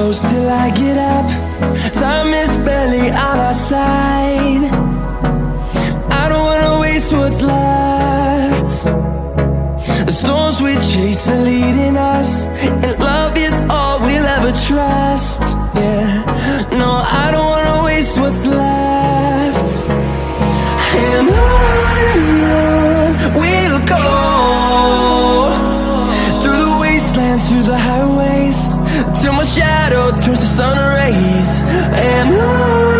close till I get up. Time is barely on our side. I don't wanna waste what's left. The storms we chase are leading us, and love is all we'll ever trust. Yeah, no, I don't wanna waste what's left. And on we'll go, through the wastelands, through the highways, till my shadow turns to sun rays. And on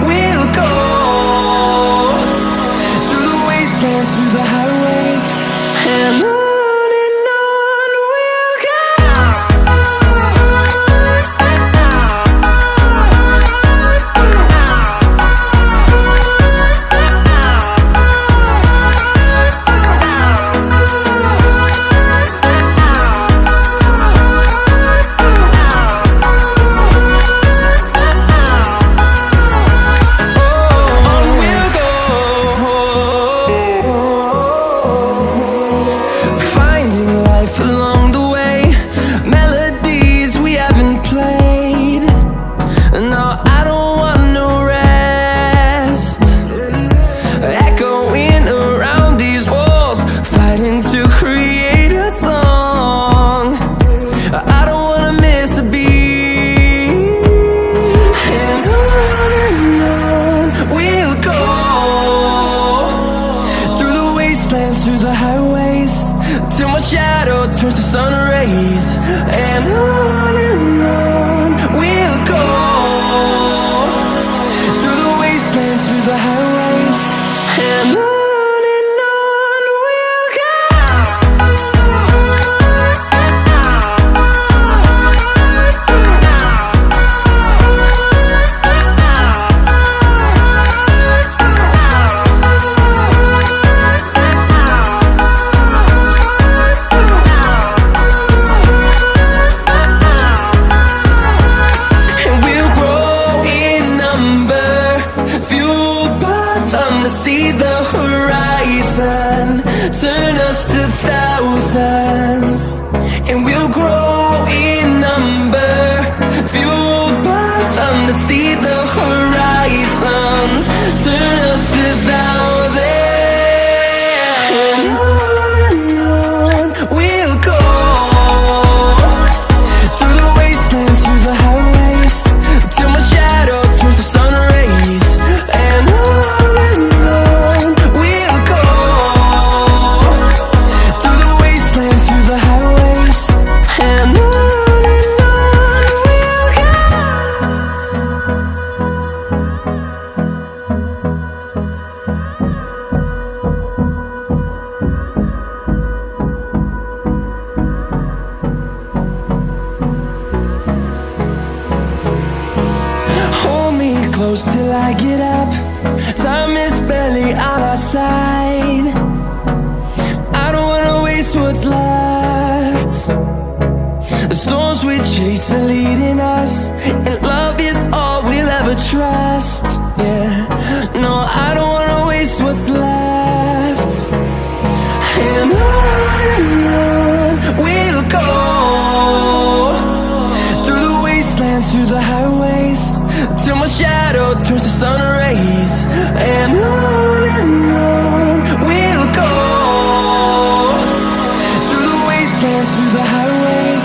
we'll go, through the wastelands, through the highways, and on we'll go. Through the highways, till my shadow turns to sun rays. And on we'll go, through the wastelands, through the highways, and on we'll go. See the horizon, turn us to thousands, and we'll grow in number, fueled by them. To see the horizon, turn us to thousands, and on we'll go, through the wastelands, through the highways, till my shadow turns to sun rays. And close till I get up. Time is barely on our side. I don't wanna waste what's left. The storms we chase are leading us, and love is all we'll ever trust. Yeah, no, I don't wanna waste what's left. And on we'll go, through the wastelands, through the highways, till my shadow turns to sun rays. And on we'll go, through the wastelands, through the highways,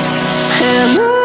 and on.